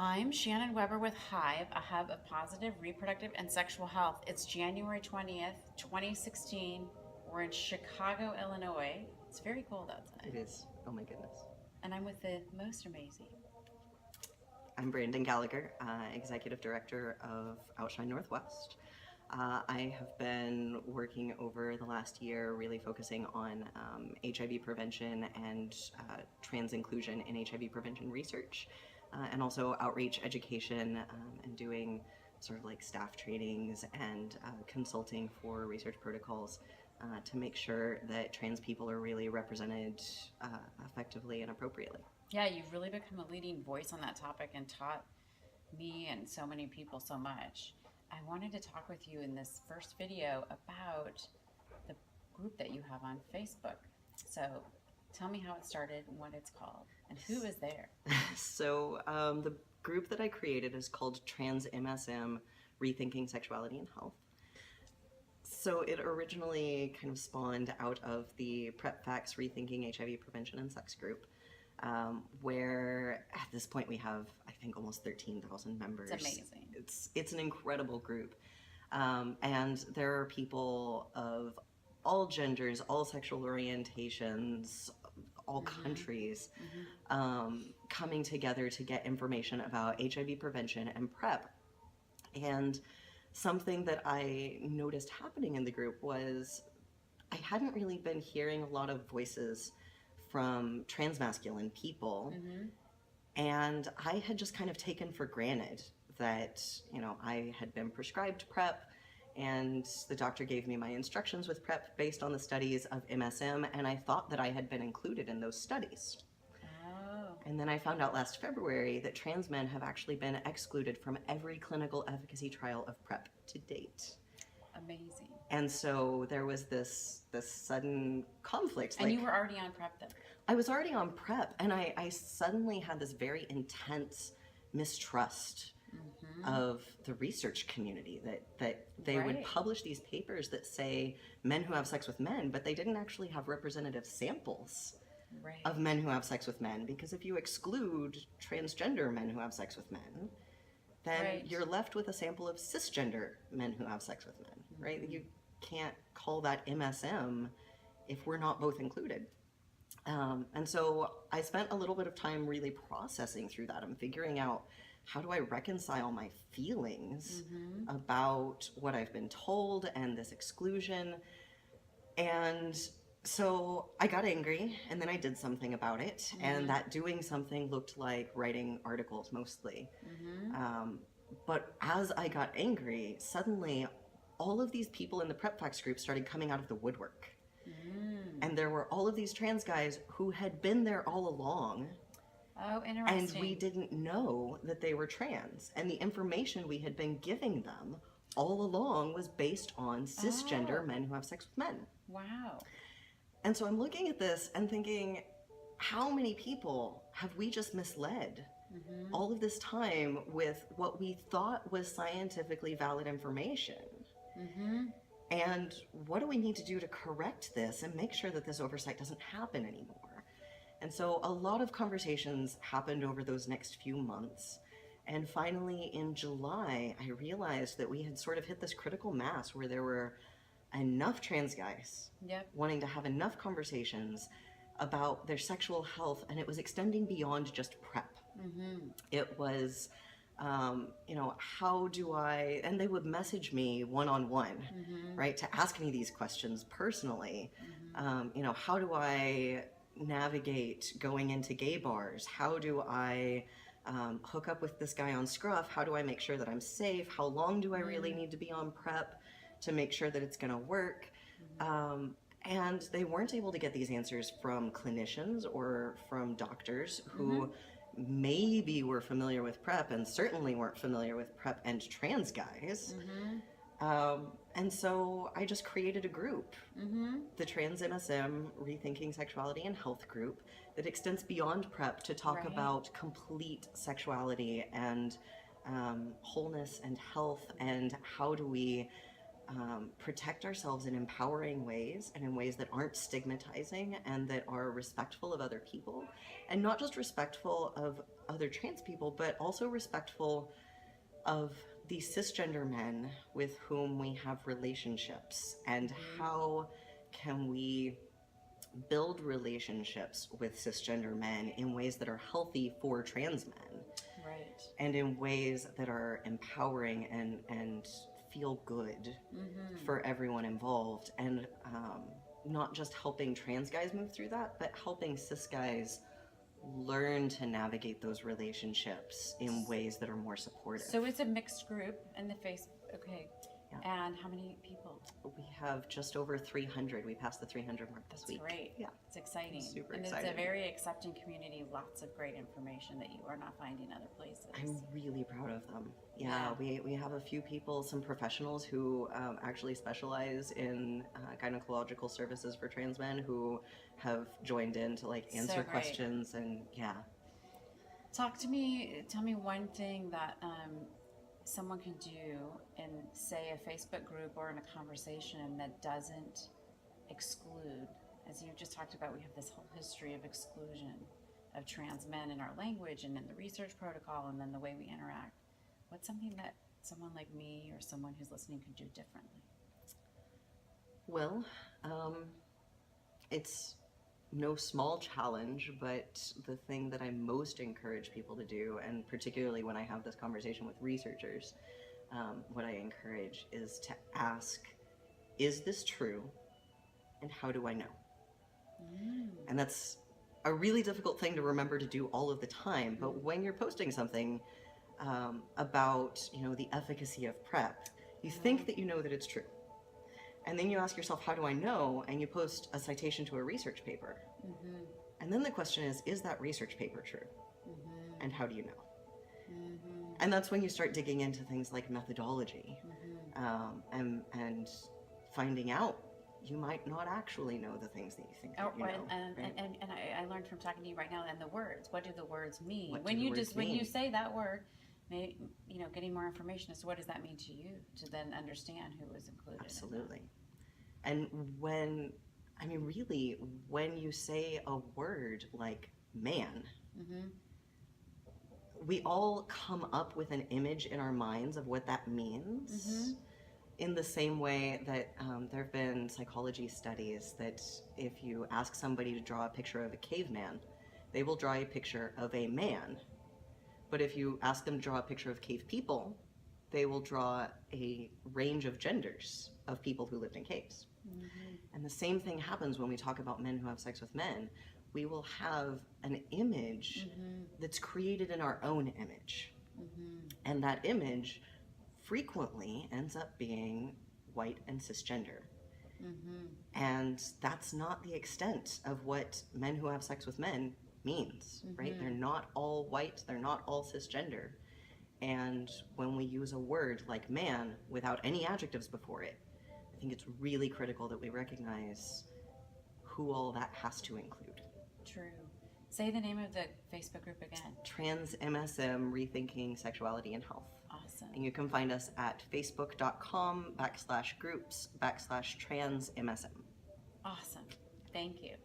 I'm Shannon Weber with Hive, a hub of positive reproductive and sexual health. It's January 20th, 2016. We're in Chicago, Illinois. It's very cold outside. It is. Oh my goodness. And I'm with the most amazing. I'm Brandon Gallagher, Executive Director of Outshine Northwest. I have been working over the last year really focusing on HIV prevention and trans inclusion in HIV prevention research, and also outreach education and doing sort of like staff trainings and consulting for research protocols to make sure that trans people are really represented effectively and appropriately. Yeah, you've really become a leading voice on that topic and taught me and so many people so much. I wanted to talk with you in this first video about the group that you have on Facebook. So tell me how it started and what it's called and who is there. So the group that I created is called Trans MSM, Rethinking Sexuality and Health. So it originally kind of spawned out of the PrEP Facts Rethinking HIV Prevention and Sex group, where at this point we have, I think, almost 13,000 members. It's amazing. It's an incredible group. And there are people of all genders, all sexual orientations, all countries, coming together to get information about HIV prevention and PrEP. And something that I noticed happening in the group was I hadn't really been hearing a lot of voices from transmasculine people, and I had just kind of taken for granted that, you know, I had been prescribed PrEP and the doctor gave me my instructions with PrEP based on the studies of MSM, and I thought that I had been included in those studies. And then I found out last February that trans men have actually been excluded from every clinical efficacy trial of PrEP to date. Amazing. And so there was this sudden conflict. And you were already on PrEP then? I was already on PrEP, and I suddenly had this very intense mistrust of the research community, that they would publish these papers that say men who have sex with men, but they didn't actually have representative samples of men who have sex with men, because if you exclude transgender men who have sex with men, then you're left with a sample of cisgender men who have sex with men, right? You can't call that MSM if we're not both included. And so I spent a little bit of time really processing through that and figuring out, how do I reconcile my feelings about what I've been told and this exclusion? And so I got angry, and then I did something about it, and that doing something looked like writing articles mostly. But as I got angry, suddenly all of these people in the PrEP Facts group started coming out of the woodwork. And there were all of these trans guys who had been there all along. Oh, interesting. And we didn't know that they were trans. And the information we had been giving them all along was based on cisgender men who have sex with men. Wow. And so I'm looking at this and thinking, how many people have we just misled all of this time with what we thought was scientifically valid information? And what do we need to do to correct this and make sure that this oversight doesn't happen anymore? And so a lot of conversations happened over those next few months. And finally, in July, I realized that we had sort of hit this critical mass where there were enough trans guys wanting to have enough conversations about their sexual health, and it was extending beyond just PrEP. It was, you know, how do I, and they would message me one-on-one, right, to ask me these questions personally. You know, how do I navigate going into gay bars? How do I hook up with this guy on Scruff? How do I make sure that I'm safe? How long do I really need to be on PrEP to make sure that it's going to work? And they weren't able to get these answers from clinicians or from doctors who maybe were familiar with PrEP and certainly weren't familiar with PrEP and trans guys. And so I just created a group, the Trans MSM Rethinking Sexuality and Health group, that extends beyond PrEP to talk about complete sexuality and wholeness and health, and how do we protect ourselves in empowering ways and in ways that aren't stigmatizing and that are respectful of other people, and not just respectful of other trans people, but also respectful of the cisgender men with whom we have relationships, and how can we build relationships with cisgender men in ways that are healthy for trans men, Right. and in ways that are empowering and feel good for everyone involved, and not just helping trans guys move through that, but helping cis guys learn to navigate those relationships in ways that are more supportive. So it's a mixed group in the Facebook. Okay. Yeah. And how many people? We have just over 300. We passed the 300 mark this week. Great. Yeah. It's exciting. Super and exciting. It's a very accepting community. Lots of great information that you are not finding other places. I'm really proud of them. Yeah. We have a few people, some professionals who actually specialize in gynecological services for trans men, who have joined in to answer questions, and tell me one thing that someone can do in, say, a Facebook group or in a conversation that doesn't exclude. As you just talked about, we have this whole history of exclusion of trans men in our language and in the research protocol, and then the way we interact. What's something that someone like me or someone who's listening could do differently? Well, it's no small challenge, but the thing that I most encourage people to do, and particularly when I have this conversation with researchers, what I encourage is to ask, is this true? And how do I know? And that's a really difficult thing to remember to do all of the time, but when you're posting something about, the efficacy of PrEP, you think that you know that it's true. And then you ask yourself, how do I know? And you post a citation to a research paper. And then the question is that research paper true? And how do you know? And that's when you start digging into things like methodology, and finding out you might not actually know the things that you think that you know. And I learned from talking to you right now, and the words. What do the words mean? When you say that word, getting more information as to what does that mean to you, to then understand who was included. Absolutely. And when you say a word like man, we all come up with an image in our minds of what that means. In the same way that there have been psychology studies that if you ask somebody to draw a picture of a caveman, they will draw a picture of a man. But if you ask them to draw a picture of cave people, they will draw a range of genders of people who lived in caves. And the same thing happens when we talk about men who have sex with men. We will have an image that's created in our own image. And that image frequently ends up being white and cisgender. And that's not the extent of what men who have sex with men means, right? They're not all white, they're not all cisgender. And when we use a word like man without any adjectives before it, I think it's really critical that we recognize who all that has to include. True. Say the name of the Facebook group again. Trans MSM Rethinking Sexuality and Health. Awesome. And you can find us at facebook.com/groups/trans MSM. Awesome. Thank you.